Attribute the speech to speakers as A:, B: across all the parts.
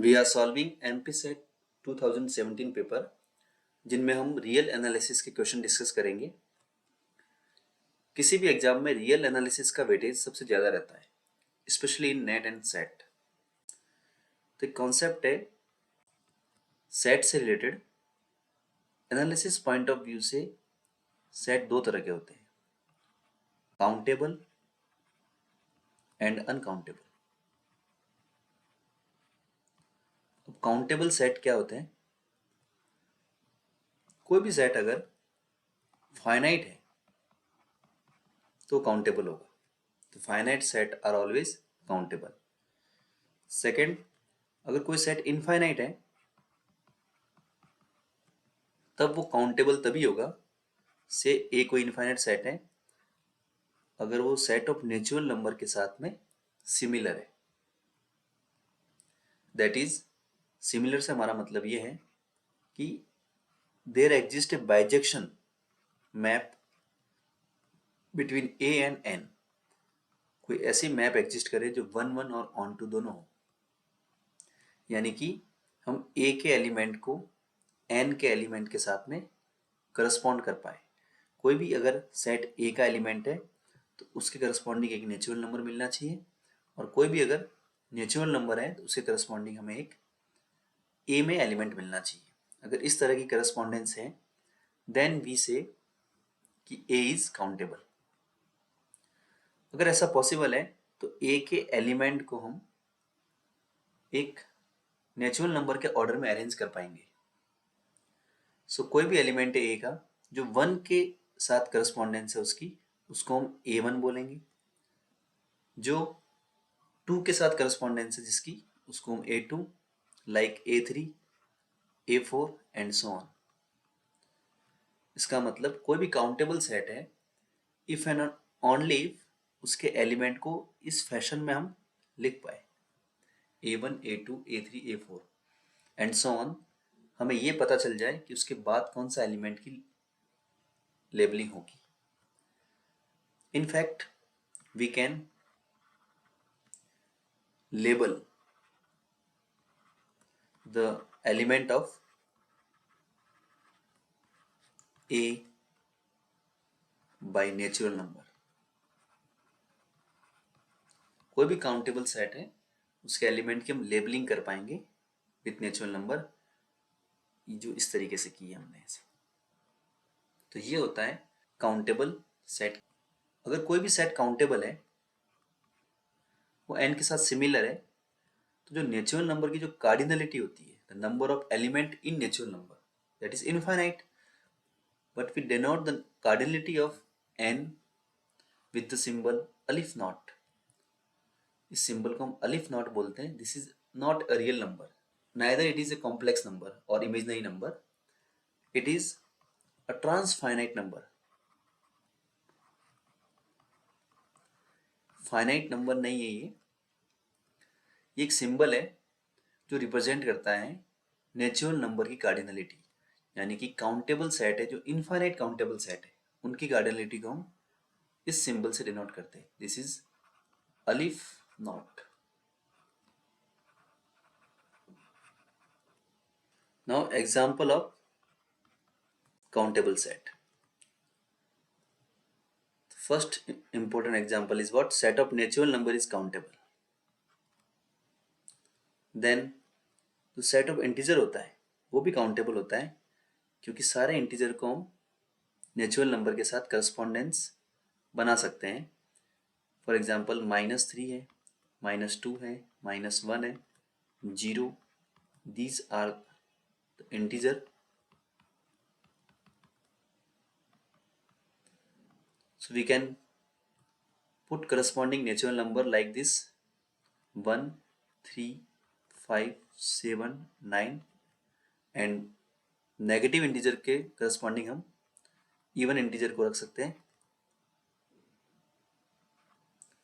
A: We are solving एमपीसेट 2017 paper, जिनमें हम real analysis के क्वेश्चन डिस्कस करेंगे। किसी भी एग्जाम में रियल एनालिसिस का वेटेज सबसे ज़्यादा रहता है, specially in net and set. तो एक कॉन्सेप्ट है सेट से related. Analysis point of view से सेट दो तरह के होते हैं, काउंटेबल एंड अनकाउंटेबल। अब काउंटेबल सेट क्या होते हैं? कोई भी सेट अगर फाइनाइट है तो काउंटेबल होगा। तो finite set are always countable. Second, अगर कोई सेट इनफाइनाइट है तब वो काउंटेबल तभी होगा से ए कोई इनफाइनाइट सेट है अगर वो सेट ऑफ नेचुरल नंबर के साथ में सिमिलर है। दैट इज, सिमिलर से हमारा मतलब ये है कि there exist a bijection map between A and N. कोई ऐसी मैप एग्जिस्ट करे जो 1 1 और ऑन टू दोनों हो, यानी कि हम ए के एलिमेंट को एन के एलिमेंट के साथ में करस्पॉन्ड कर पाए। कोई भी अगर सेट ए का एलिमेंट है तो उसके करस्पॉन्डिंग एक नेचुरल नंबर मिलना चाहिए, और कोई भी अगर नेचुरल नंबर है तो उसके करस्पॉन्डिंग हमें एक ए में एलिमेंट मिलना चाहिए। अगर इस तरह की करस्पॉन्डेंस है देन वी से कि ए इज काउंटेबल। अगर ऐसा पॉसिबल है तो ए के एलिमेंट को हम एक नेचुरल नंबर के ऑर्डर में अरेंज कर पाएंगे। सो कोई भी एलिमेंट है ए का जो 1 के साथ करस्पॉन्डेंस है उसको हम A1 बोलेंगे। जो 2 के साथ करस्पॉन्डेंस है उसको हम A2, like A3, A4 and so on. इसका मतलब कोई भी काउंटेबल सेट है इफ एंड ओनली इफ उसके एलिमेंट को इस फैशन में हम लिख पाए, A1, A2, A3, A4 and so on. हमें ये पता चल जाए कि उसके बाद कौन सा एलिमेंट की लेबलिंग होगी। In fact, we can label the element of A by natural number. कोई भी काउंटेबल सेट है उसके एलिमेंट की हम लेबलिंग कर पाएंगे विथ नेचुरल नंबर, जो इस तरीके से की है हमने इसे। तो ये होता है काउंटेबल सेट। अगर कोई भी सेट काउंटेबल है, वो n के साथ सिमिलर है, तो जो नेचुरल नंबर की जो कार्डिनलिटी होती है, the number of element in natural number, that is infinite, but we denote the cardinality of n with the symbol alif naught। इस सिंबल को हम अलिफ नॉट बोलते हैं। This is not a real number, neither it is a complex number और imaginary number, it is a transfinite number. Finite number नहीं है ये एक सिंबल है जो रिप्रेजेंट करता है नेचुरल नंबर की कार्डिनलिटी। यानी कि काउंटेबल सेट है जो इनफाइनाइट काउंटेबल सेट है, उनकी कार्डिनलिटी को हम इस सिंबल से डिनोट करते हैं। दिस इज अलिफ not. Now example of countable set. First important example is what? Set of natural number is countable. Then जो set of integer होता है वो भी countable होता है, क्योंकि सारे integer को हम नेचुरल नंबर के साथ करस्पॉन्डेंस बना सकते हैं। फॉर एग्जाम्पल -3 है, -2 है, -1 है, 0, these are the integer. So we can put corresponding natural number like this: 1, 3, 5, 7, 9 and negative integer के करस्पॉन्डिंग हम इवन इंटीजर को रख सकते हैं।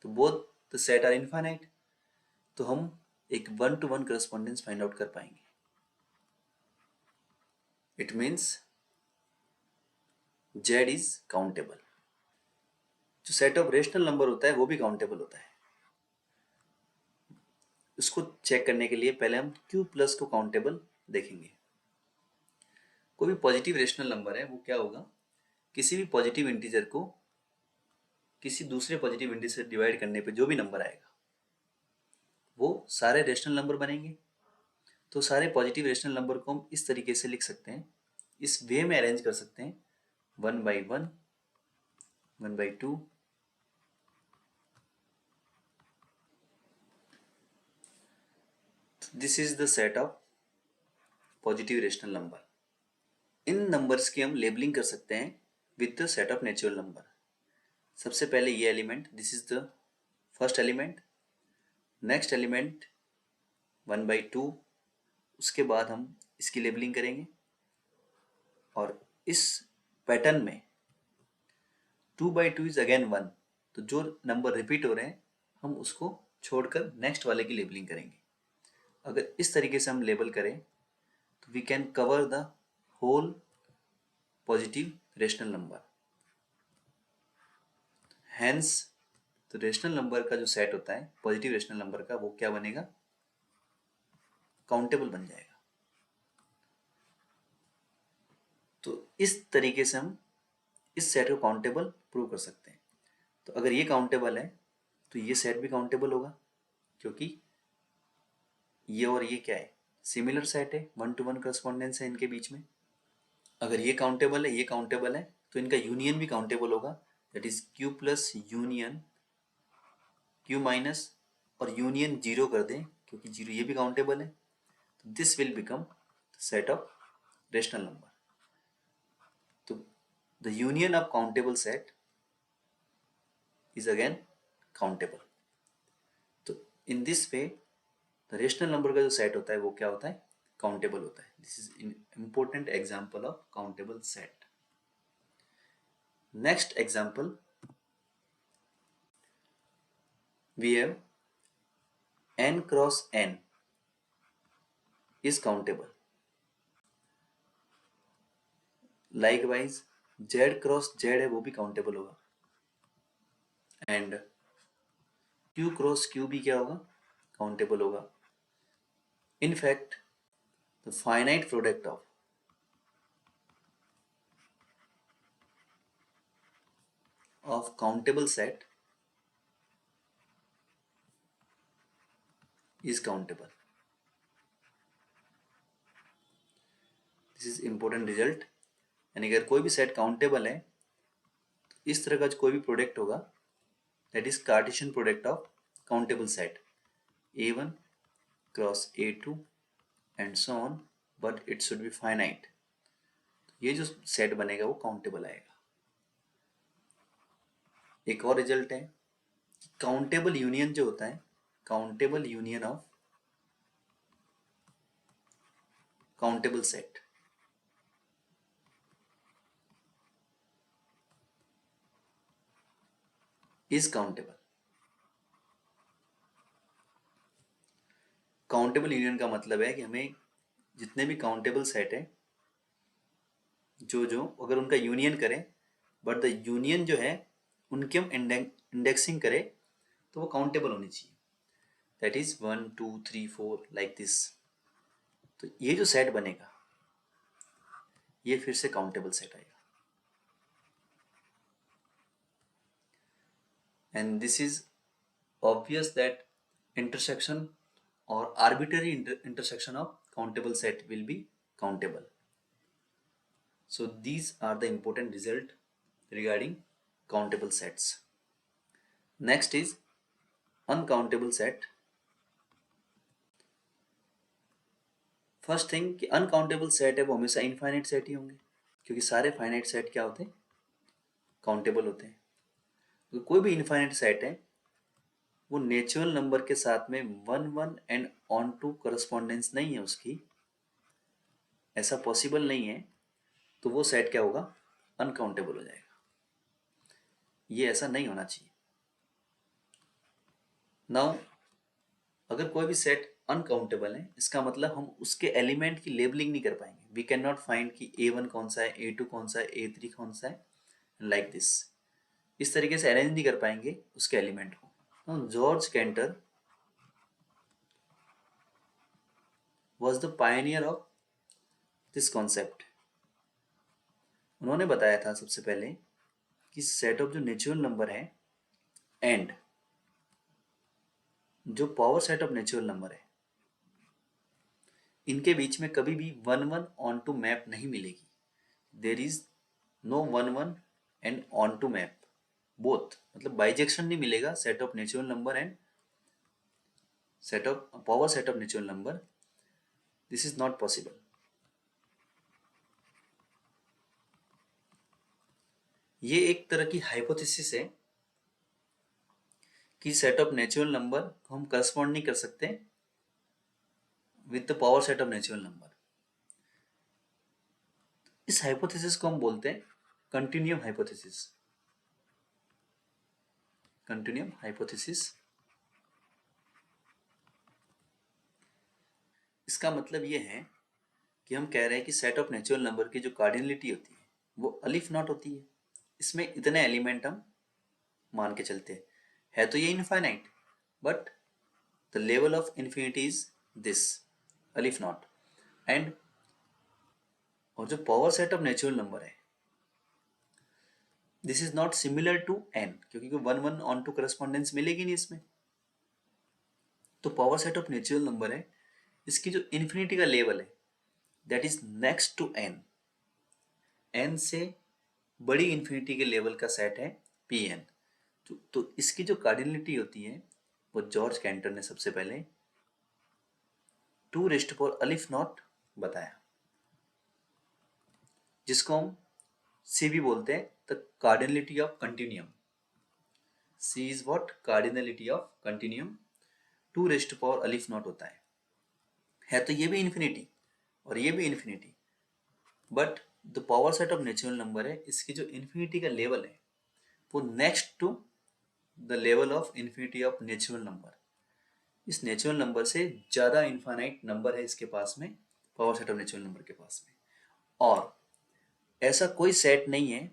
A: तो both the set are infinite, तो हम एक 1 to 1 करस्पॉन्डेंस फाइंड आउट कर पाएंगे। It means Z is countable. जो सेट ऑफ रेशनल नंबर होता है वो भी काउंटेबल होता है। इसको चेक करने के लिए पहले हम q प्लस को काउंटेबल देखेंगे। कोई भी पॉजिटिव रेशनल नंबर है वो क्या होगा, किसी भी पॉजिटिव इंटीजर को किसी दूसरे पॉजिटिव इंटीजर से डिवाइड करने पे जो भी नंबर आएगा वो सारे रेशनल नंबर बनेंगे। तो सारे पॉजिटिव रेशनल नंबर को हम इस तरीके से लिख सकते हैं, इस वे में अरेंज कर सकते हैं, 1/1, 1/2, this is the set of positive rational number. In numbers की हम लेबलिंग कर सकते हैं with the set of natural number. सबसे पहले ये element, this is the first element, next element 1/2, उसके बाद हम इसकी लेबलिंग करेंगे और इस पैटर्न में 2/2 इज अगेन 1, तो जो नंबर रिपीट हो रहे हैं हम उसको छोड़कर नेक्स्ट वाले की लेबलिंग करेंगे। अगर इस तरीके से हम लेबल करें तो we can cover the whole positive rational number. Hence तो रेशनल नंबर का जो सेट होता है पॉजिटिव रेशनल नंबर का, वो क्या बनेगा, काउंटेबल बन जाएगा। तो इस तरीके से हम इस सेट को काउंटेबल प्रूव कर सकते हैं। तो अगर ये काउंटेबल है तो ये सेट भी काउंटेबल होगा, क्योंकि ये और ये क्या है, सिमिलर सेट है, 1-to-1 करस्पॉन्डेंस है इनके बीच में। अगर ये काउंटेबल है, ये काउंटेबल है, तो इनका यूनियन भी काउंटेबल होगा, that is q plus union q minus, और यूनियन 0 कर दें क्योंकि 0 ये भी काउंटेबल है, तो this will become set of rational number. तो the union of countable set is again countable. तो in this way the rational number का जो सेट होता है वो क्या होता है, काउंटेबल होता है। This is in important example of countable set. Next example we have n cross n is countable. Likewise z cross z है वो भी काउंटेबल होगा, एंड q cross q भी क्या होगा, काउंटेबल होगा। In fact the finite product of countable set is countable. This is important result। यानी अगर कोई भी सेट काउंटेबल है तो इस तरह का जो कोई भी प्रोडक्ट होगा that is Cartesian product of countable set, a1 cross a2 and so on, but it should be finite. ये जो सेट बनेगा वो काउंटेबल आएगा। एक और रिजल्ट है, काउंटेबल यूनियन जो होता है, countable union of countable set is countable. Countable union का मतलब है कि हमें जितने भी काउंटेबल सेट है जो जो अगर उनका यूनियन करें, बट द यूनियन जो है उनकी हम इंडेक्सिंग करें तो वो काउंटेबल होनी चाहिए, दैट इज 1 2 3 4 लाइक दिस। तो ये जो सेट बनेगा ये फिर से काउंटेबल सेट आएगा। And this is obvious that intersection और arbitrary intersection of countable set will be countable. So these are the important result regarding countable sets. Next is uncountable set. First thing कि uncountable set है वो हमेशा infinite set ही होंगे, क्योंकि सारे finite set क्या होते हैं, काउंटेबल होते हैं। तो कोई भी इनफाइनाइट सेट है वो नेचुरल नंबर के साथ में 1-1 एंड ऑन टू करस्पॉन्डेंस नहीं है उसकी, ऐसा पॉसिबल नहीं है, तो वो सेट क्या होगा, अनकाउंटेबल हो जाएगा। ये ऐसा नहीं होना चाहिए। नाउ अगर कोई भी सेट अनकाउंटेबल है इसका मतलब हम उसके एलिमेंट की लेबलिंग नहीं कर पाएंगे। वी कैन नॉट फाइंड कि a1 कौन सा है, a2 कौन सा है, a3 कौन सा है, लाइक दिस। इस तरीके से अरेंज नहीं कर पाएंगे उसके एलिमेंट को। George Cantor was the pioneer of this concept. उन्होंने बताया था सबसे पहले कि सेट ऑफ जो नेचुरल नंबर है एंड जो power set of natural number है, इनके बीच में कभी भी one one onto map नहीं मिलेगी। There is no one one and onto map both, मतलब बाइजेक्शन नहीं मिलेगा set of natural number and set of power set of natural number, this is not possible. ये एक तरह की hypothesis है कि सेट ऑफ नेचुरल नंबर को हम करस्पॉन्ड नहीं कर सकते with the power set of natural number. इस हाइपोथेसिस को हम बोलते हैं कंटिन्यूम हाइपोथेसिस। कंटिन्यूम हाइपोथेसिस, इसका मतलब ये है कि हम कह रहे हैं कि सेट ऑफ नेचुरल नंबर की जो कार्डिनलिटी होती है वो अलिफ नॉट होती है। इसमें इतने एलिमेंट हम मान के चलते हैं, है तो ये infinite, but the level of infinity is this अलिफ नॉट। एंड और जो power set of natural number है, this is not similar to N, क्योंकि one one onto correspondence मिलेगी नहीं इसमें। तो power set of natural number है, इसकी जो इन्फिनिटी का लेवल है that is next to N. N से बड़ी इन्फिनिटी के लेवल का सेट है पी एन। तो इसकी जो कार्डिनलिटी होती है वो जॉर्ज कैंटर ने सबसे पहले 2 अलिफ नॉट बताया, जिसको हम सी भी बोलते हैं, the cardinality of continuum. C is what? Cardinality of continuum. 2 अलिफ नॉट होता है तो ये भी इन्फिनिटी और ये भी infinity, but the power set of natural number है, इसकी जो इन्फिनिटी का लेवल है वो next to the level of infinity of natural number. इस नेचुरल नंबर से ज़्यादा इनफाइनाइट नंबर है इसके पास में, power set of natural number के पास में। और ऐसा कोई सेट नहीं है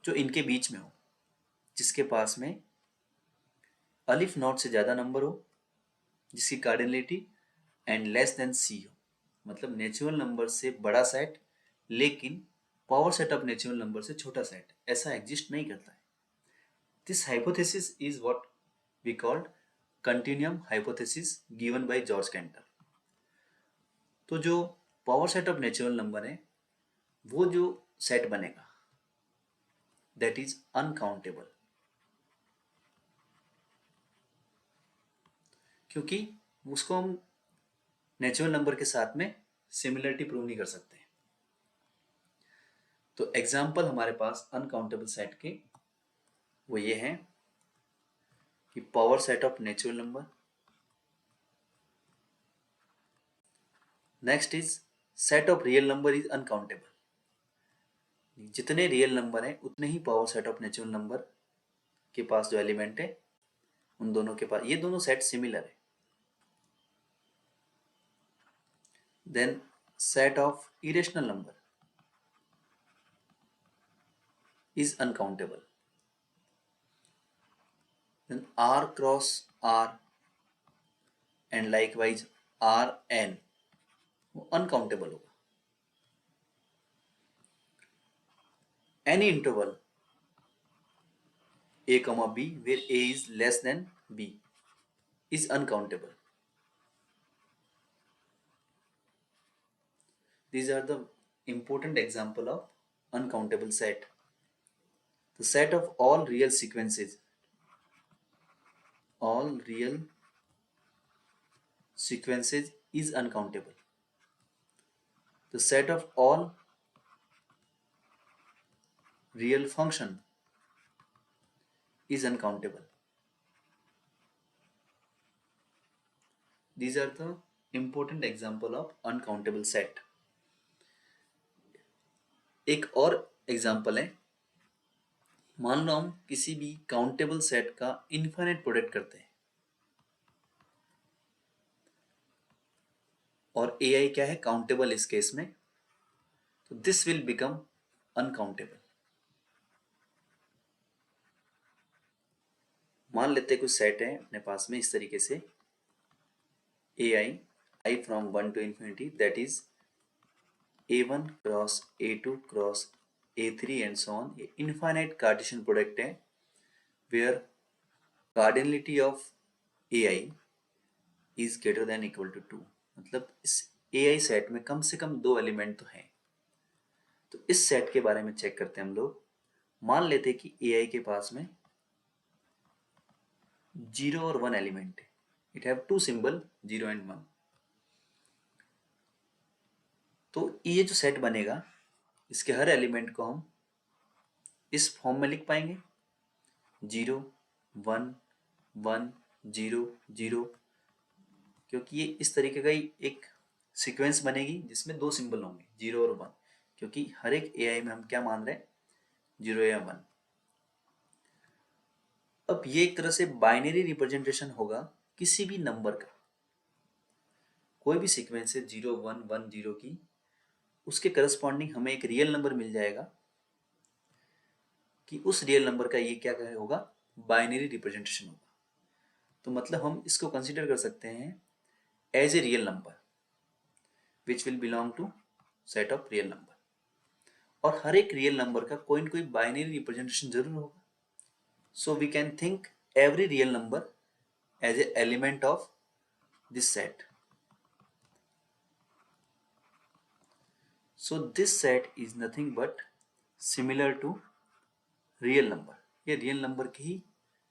A: जो इनके बीच में हो जिसके पास में अलिफ नॉट से ज़्यादा नंबर हो, जिसकी cardinality and less than C हो, मतलब नेचुरल नंबर से बड़ा सेट लेकिन power set of natural number से छोटा सेट, ऐसा एग्जिस्ट नहीं करता है। This hypothesis is what we called continuum hypothesis given by George Cantor. तो जो power set of natural number है वो जो सेट बनेगा दैट इज अनकाउंटेबल, क्योंकि उसको हम नेचुरल नंबर के साथ में सिमिलरिटी प्रूव नहीं कर सकते। तो एग्जाम्पल हमारे पास अनकाउंटेबल सेट के वो ये हैं कि power set of natural number, next is set of real number is uncountable. जितने रियल नंबर हैं उतने ही power set of natural number के पास जो एलिमेंट है उन दोनों के पास, ये दोनों सेट सिमिलर है। Then set of irrational number is uncountable. Then r cross r and likewise r n वो अनकाउंटेबल होगा। Any interval a comma b where a is less than b is uncountable. These are the important example of uncountable set. The set of all real sequences is uncountable. The set of all real function is uncountable. These are the important example of uncountable set. एक और example है, मान लो हम किसी भी countable set का infinite product करते हैं और ए आई क्या है? काउंटेबल इस केस में, तो दिस विल बिकम अनकाउंटेबल। मान लेते हैं कुछ सेट है अपने पास में इस तरीके से ए आई I from 1 to infinity, that is A1 cross A2 cross A3 and so on, ये infinite Cartesian product है where cardinality of AI is greater than equal to 2। मतलब इस AI सेट में कम से कम 2 एलिमेंट तो हैं। तो इस सेट के बारे में चेक करते हैं हम लोग। मान लेते हैं कि AI के पास में 0 और 1 एलिमेंट है। It have 2 symbol 0 and 1। तो ये जो सेट बनेगा इसके हर एलिमेंट को हम इस फॉर्म में लिख पाएंगे 0 1 1 0 0, क्योंकि ये इस तरीके का ही एक सीक्वेंस बनेगी जिसमें 2 सिंबल होंगे 0 और 1, क्योंकि हर एक AI में हम क्या मान रहे हैं 0 या 1। अब ये एक तरह से बाइनरी रिप्रेजेंटेशन होगा किसी भी नंबर का। कोई भी सीक्वेंस है 0 1 1 0 की, उसके करस्पॉन्डिंग हमें एक रियल नंबर मिल जाएगा कि उस रियल नंबर का ये क्या होगा, बाइनरी रिप्रेजेंटेशन होगा। तो मतलब हम इसको कंसीडर कर सकते हैं as a real number which will belong to set of real number. और हर एक रियल नंबर का कोई न कोई बाइनरी रिप्रेजेंटेशन जरूर होगा। So we can think every real number as a element of this set. So this set is nothing but similar to real number। ये रियल नंबर के ही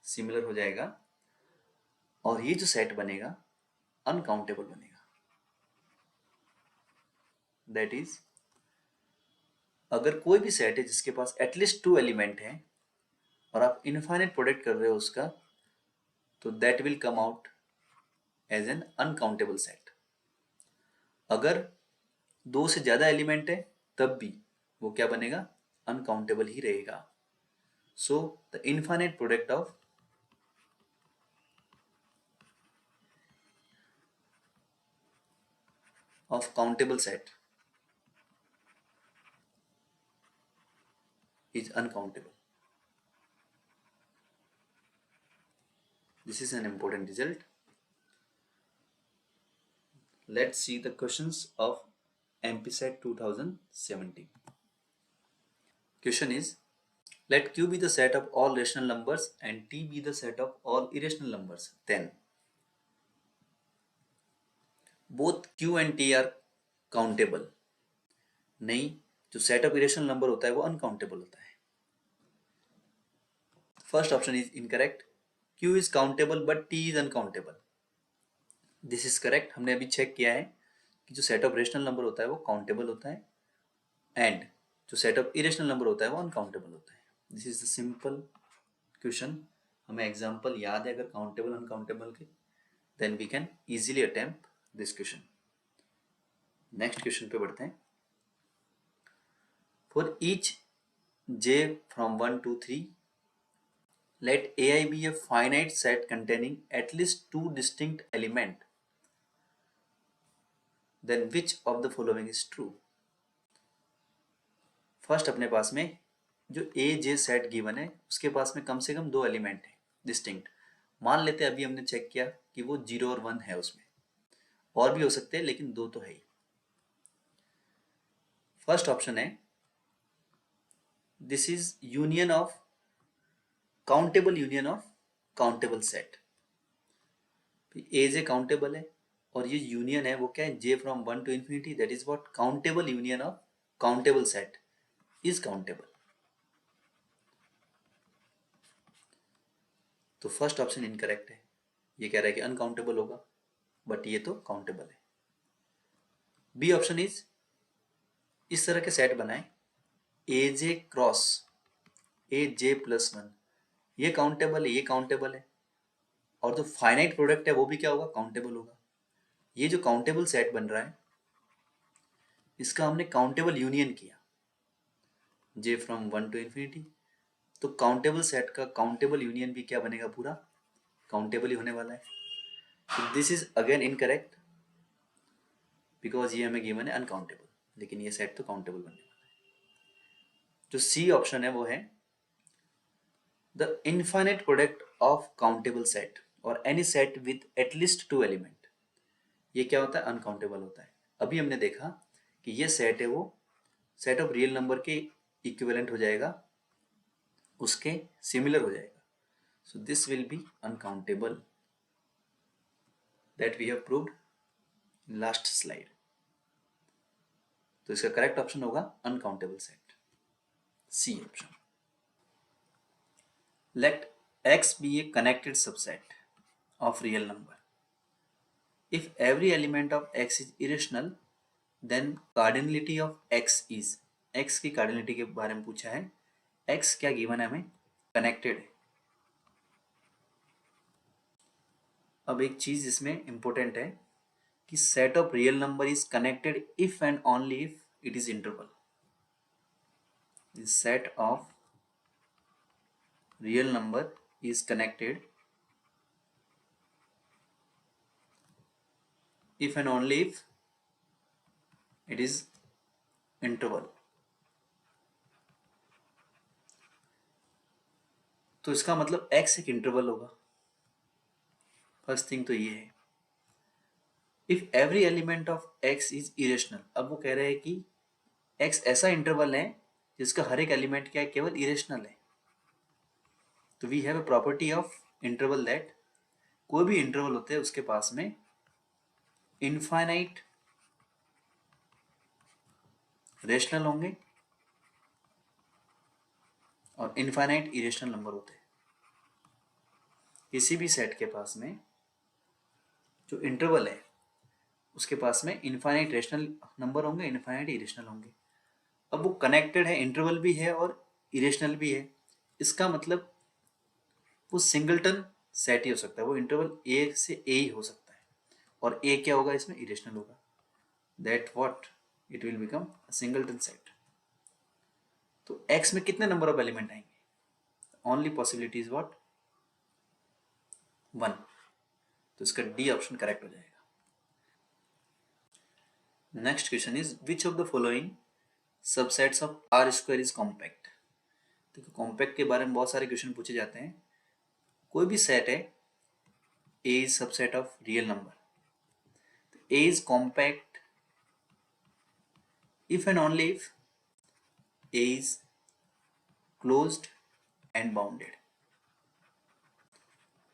A: सिमिलर हो जाएगा और ये जो सेट बनेगा अनकाउंटेबल बनेगा। दैट इज अगर कोई भी सेट है जिसके पास एटलीस्ट 2 एलिमेंट हैं और आप इनफाइनाइट प्रोडक्ट कर रहे हो उसका, तो that will come out as an uncountable set. अगर 2 से ज्यादा एलिमेंट है तब भी वो क्या बनेगा, अनकाउंटेबल ही रहेगा। So the infinite product of countable set is uncountable। This is an important result। Let's see the questions of MPSET 2017। Question is, let Q be the set of all rational numbers and T be the set of all irrational numbers, then both Q and T are countable। नहीं, जो set of irrational number होता है वो uncountable होता है। First option is incorrect. Q is countable but T is uncountable. This is correct. हमने अभी check किया है कि जो सेट ऑफ रेशनल नंबर होता है वो काउंटेबल होता है एंड जो सेट ऑफ इरेशनल नंबर होता है वो अनकाउंटेबल होता है। This is the simple question. हमें एग्जांपल याद है अगर काउंटेबल अनकाउंटेबल के, then we can easily attempt this question. Next question पे बढ़ते हैं। For each j from 1 to 3, let AI be a finite set containing at least 2 distinct elements, then which of the following is true। First अपने पास में जो ए जे set given है उसके पास में कम से कम 2 एलिमेंट है डिस्टिंक्ट। मान लेते हैं अभी हमने चेक किया कि वो 0 और 1 है, उसमें और भी हो सकते हैं लेकिन 2 तो है ही। फर्स्ट ऑप्शन है this is union of countable union of countable set. A J countable है और ये यूनियन है वो क्या है, J from 1 to infinity, that is what countable union of countable set is countable. तो फर्स्ट ऑप्शन इनकरेक्ट है। ये कह रहा है कि अनकाउंटेबल होगा बट ये तो काउंटेबल है। बी ऑप्शन इज इस तरह के सेट बनाए ए जे क्रॉस ए जे प्लस 1, ये काउंटेबल है ये काउंटेबल है और जो फाइनाइट प्रोडक्ट है वो भी क्या होगा, काउंटेबल होगा। ये जो काउंटेबल सेट बन रहा है इसका हमने काउंटेबल यूनियन किया जे फ्रॉम 1 टू इंफिनिटी, तो काउंटेबल सेट का काउंटेबल यूनियन भी क्या बनेगा, पूरा काउंटेबल ही होने वाला है। तो this is again incorrect because ये हमें गिवन है अनकाउंटेबल, लेकिन ये सेट तो काउंटेबल बनने वाला है। जो सी ऑप्शन है वो है the infinite product of countable set और any set with at least 2 element. ये क्या होता है, अनकाउंटेबल होता है। अभी हमने देखा कि ये सेट है वो सेट ऑफ रियल नंबर के इक्विवेलेंट हो जाएगा, उसके सिमिलर हो जाएगा। So this will be uncountable, that we have proved in last slide. तो इसका करेक्ट ऑप्शन होगा uncountable set, C option. Let x be a connected subset of real number. If every element of x is irrational, then cardinality of x is, x की cardinality के बारे में पूछा है। x क्या गिवन है हमें, कनेक्टेड है। अब एक चीज इसमें इंपॉर्टेंट है कि set of real number is connected if and only if it is interval. Set of real number is connected if and only if it is interval। तो इसका मतलब x एक इंटरवल होगा, फर्स्ट थिंग तो ये है। If every element of x is irrational, अब वो कह रहे हैं कि x ऐसा इंटरवल है जिसका हर एक एलिमेंट क्या है, केवल इरेशनल है। तो we have a property of interval that कोई भी इंटरवल होते हैं उसके पास में इनफाइनाइट रेशनल होंगे और इनफाइनाइट इरेशनल नंबर होते हैं। किसी भी सेट के पास में जो इंटरवल है उसके पास में इनफाइनाइट रेशनल नंबर होंगे, इनफाइनाइट इरेशनल होंगे। अब वो कनेक्टेड है, इंटरवल भी है और इरेशनल भी है, इसका मतलब वो सिंगलटन सेट ही हो सकता है, वो इंटरवल ए से ए ही हो सकता है। और ए क्या होगा इसमें, इरेशनल होगा। That what it will become singleton set. तो एक्स में कितने नंबर ऑफ एलिमेंट आएंगे, ओनली पॉसिबिलिटी इज व्हाट, 1। तो इसका डी ऑप्शन करेक्ट हो जाएगा। Next question is which of the following subsets of R square is compact. देखो compact के बारे में बहुत सारे क्वेश्चन पूछे जाते हैं। कोई भी सेट है, A is subset of real number, A is compact if and only if A is closed and bounded।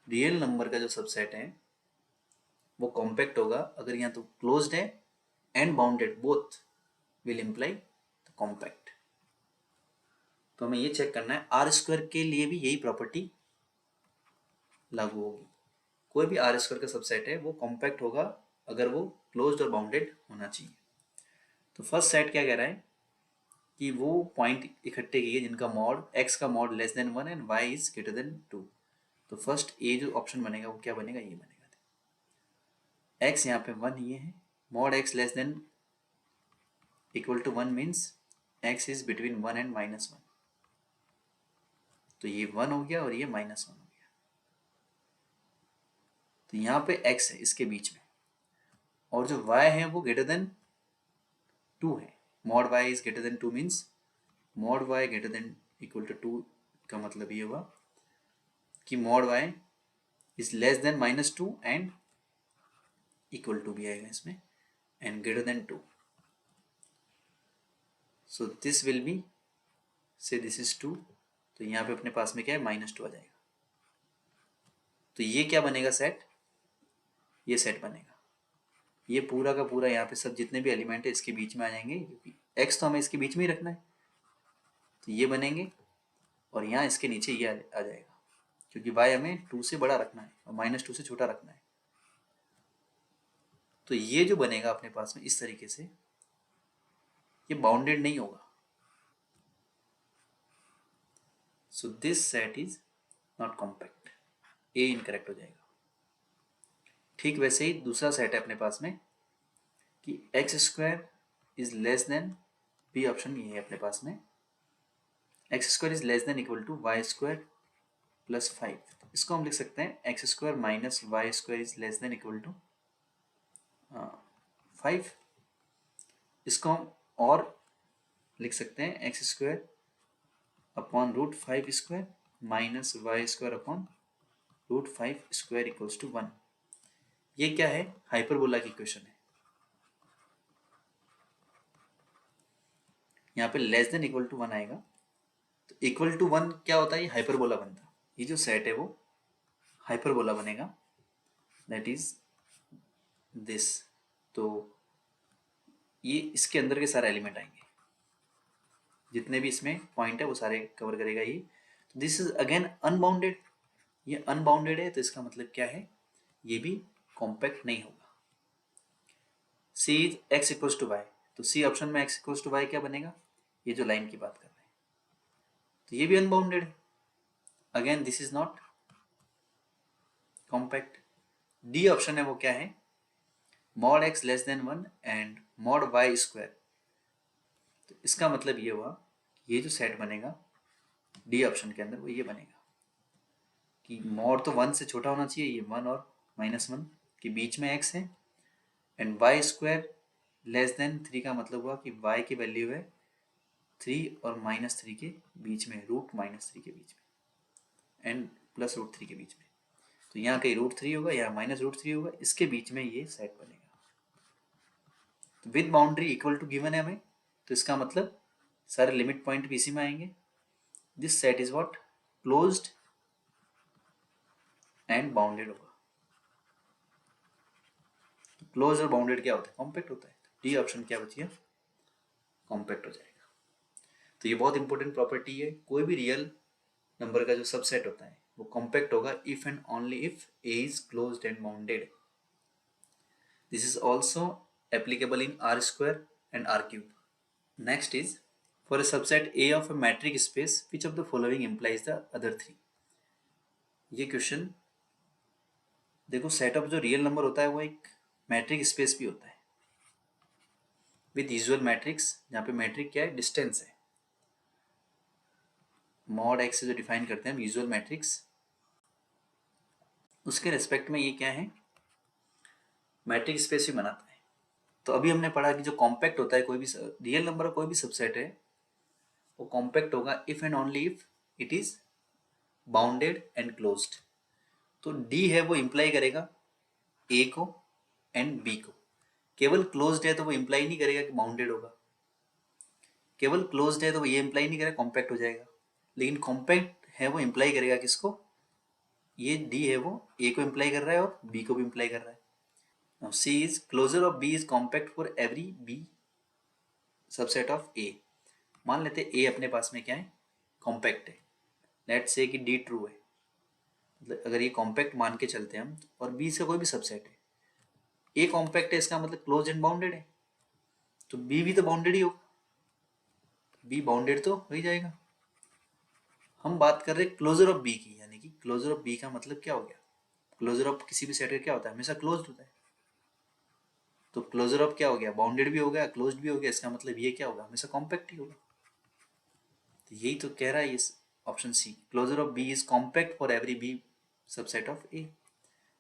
A: Real number का जो सबसेट है वो कॉम्पैक्ट होगा अगर यहाँ तो क्लोज्ड है and bounded, both will imply compact. तो हमें ये चेक करना है आर स्क्वायर के लिए भी यही प्रॉपर्टी लागू होगी। कोई भी आर स्क्वायर का सबसेट है वो कॉम्पैक्ट होगा अगर वो क्लोज्ड और बाउंडेड होना चाहिए। तो फर्स्ट सेट क्या कह रहा है कि वो पॉइंट इकट्ठे किए जिनका मॉड x का mod less than 1 and y is greater than 2। तो फर्स्ट ए जो ऑप्शन बनेगा वो क्या बनेगा, ये बनेगा। x यहाँ पे 1 ये है, mod x less than equal to 1 means x is between 1 and -1। तो ये 1 हो गया और ये -1 हो गया। तो यहाँ पे x है इसके बीच में, और जो y है वो ग्रेटर देन 2 है। Mod y is greater than 2 means mod y greater than equal to 2 का मतलब ये हुआ कि mod y is less than -2 and equal to भी आएगा इसमें and greater than 2। So this will be से दिस इज 2, तो यहाँ पे अपने पास में क्या है, -2 आ जाएगा। तो ये क्या बनेगा सेट, ये सेट बनेगा। ये पूरा का पूरा यहाँ पे सब जितने भी एलिमेंट है इसके बीच में आ जाएंगे, क्योंकि x तो हमें इसके बीच में ही रखना है। तो ये बनेंगे और यहाँ इसके नीचे ये आ जाएगा, क्योंकि y हमें 2 से बड़ा रखना है और -2 से छोटा रखना है। तो ये जो बनेगा अपने पास में इस तरीके से, ये बाउंडेड नहीं होगा। So this set is not compact, A incorrect हो जाएगा। ठीक वैसे ही दूसरा सेट है अपने पास में कि x square is less than, B option ये है अपने पास में, x square is less than equal to y square plus 5। इसको हम लिख सकते हैं x square minus y square is less than equal to 5। इसको हम और लिख सकते हैं x square upon √5 square minus y square upon √5 square equals to 1। ये क्या है, हाइपरबोला की इक्वेशन है। यहाँ पे लेस देन इक्वल टू 1 आएगा, तो इक्वल टू 1 क्या होता है, ये हाइपरबोला बनता है। ये जो सेट है वो हाइपरबोला बनेगा, दैट इज दिस। तो ये इसके अंदर के सारे एलिमेंट आएंगे, जितने भी इसमें पॉइंट है वो सारे कवर करेगा ये। तो दिस इज अगेन अनबाउंडेड, ये अनबाउंडेड है, तो इसका मतलब क्या है, ये भी कॉम्पैक्ट नहीं होगा। C is X equals to Y, तो सी ऑप्शन में एक्स इक्वल्स टू वाई क्या बनेगा, ये जो लाइन की बात कर रहे हैं, तो ये भी अनबाउंडेड है, again this is not compact. D option है वो क्या है, mod x less than 1 and mod y square. तो इसका मतलब ये हुआ, ये जो सेट बनेगा डी ऑप्शन के अंदर वो ये बनेगा कि मॉड तो 1 से छोटा होना चाहिए, ये 1 और -1 के बीच में x है, and y square less than 3 का मतलब हुआ कि y की वैल्यू है 3 और -3 के बीच में, √-3 के बीच में एंड +√3 के बीच में। तो यहाँ कहीं √3 होगा, यहाँ -√3 होगा, इसके बीच में ये सेट बनेगा। तो with boundary equal to given है हमें, तो इसका मतलब सारे लिमिट पॉइंट भी इसी में आएंगे। This set is what, closed and bounded होगा। क्लोज और बाउंडेड क्या होता है, कॉम्पैक्ट होता है। डी ऑप्शन क्या बचिए, कॉम्पैक्ट हो जाएगा। तो ये बहुत इंपॉर्टेंट प्रॉपर्टी है, कोई भी रियल नंबर का जो सबसेट होता है वो कॉम्पैक्ट होगा if and only if A is closed and bounded. This is also applicable in R square and R cube. Next is for a subset A of a metric space which of the following implies the other three। ये question देखो, set of जो real number होता है वो एक matric space भी होता है विद यूजुअल मैट्रिक्स, जहाँ पे मैट्रिक क्या है, डिस्टेंस है। मॉड एक्स से जो डिफाइन करते हैं हम यूजुअल मैट्रिक्स, उसके रेस्पेक्ट में ये क्या है, मैट्रिक स्पेस भी बनाता है। तो अभी हमने पढ़ा कि जो कॉम्पैक्ट होता है, कोई भी रियल नंबर का कोई भी सबसेट है वो कॉम्पैक्ट होगा if and only if it is bounded and closed. तो डी है वो इंप्लाई करेगा ए को एंड बी को। केवल क्लोज्ड है तो वो इंप्लाई नहीं करेगा कि बाउंडेड होगा, केवल क्लोज्ड है तो वो ये इंप्लाई नहीं करेगा कॉम्पैक्ट हो जाएगा। लेकिन कॉम्पैक्ट है वो इंप्लाई करेगा किसको, ये डी है वो ए को इंप्लाई कर रहा है और बी को भी इंप्लाई कर रहा है। Now C is closure of B is compact for every B subset of A. मान लेते ए अपने पास में क्या है, कॉम्पैक्ट है, लेट्स से कि डी ट्रू है, मतलब अगर ये कॉम्पैक्ट मान के चलते हैं हम, और बी से कोई भी सबसेट है, ए कॉम्पैक्ट है इसका मतलब क्लोज एंड बाउंडेड है, तो बी भी तो बाउंडेड ही होगा, बी बाउंडेड तो हो ही जाएगा। हम बात कर रहे हैं क्लोजर ऑफ बी की, यानी कि क्लोजर ऑफ बी का मतलब क्या हो गया, क्लोजर ऑफ किसी भी सेट का क्या होता है, हमेशा क्लोज्ड होता है। तो क्लोजर ऑफ क्या हो गया, बाउंडेड भी हो गया, क्लोज्ड भी हो गया, इसका मतलब ये क्या होगा, हमेशा कॉम्पैक्ट ही होगा। तो यही तो कह रहा है इस option C, closure of B is compact for every B subset of A.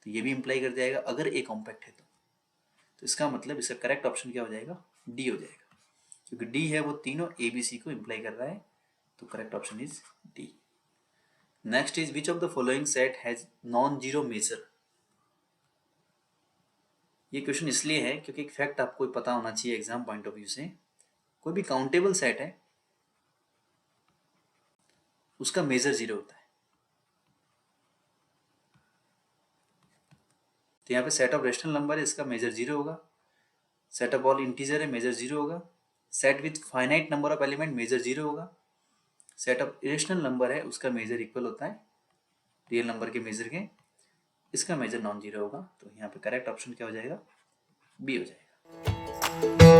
A: तो ये भी इंप्लाई कर जाएगा अगर ए कॉम्पैक्ट है तो इसका मतलब इसका करेक्ट ऑप्शन क्या हो जाएगा, डी हो जाएगा, क्योंकि डी है वो तीनों ए बी सी को इंप्लाई कर रहा है, तो correct option is D. Next is which of the following set has non zero measure. ये क्वेश्चन इसलिए है क्योंकि एक फैक्ट आपको पता होना चाहिए एग्जाम पॉइंट ऑफ व्यू से, कोई भी काउंटेबल सेट है उसका मेजर जीरो होता है। तो यहाँ पे सेट ऑफ रेशनल नंबर है, इसका मेजर जीरो होगा। सेट ऑफ ऑल इंटीजर है, मेजर जीरो होगा। Set with finite number of element, measure zero होगा। सेट ऑफ इरेशनल नंबर है, उसका मेजर इक्वल होता है रियल नंबर के मेजर के, इसका मेजर नॉन जीरो होगा। तो यहाँ पे करेक्ट ऑप्शन क्या हो जाएगा, बी हो जाएगा।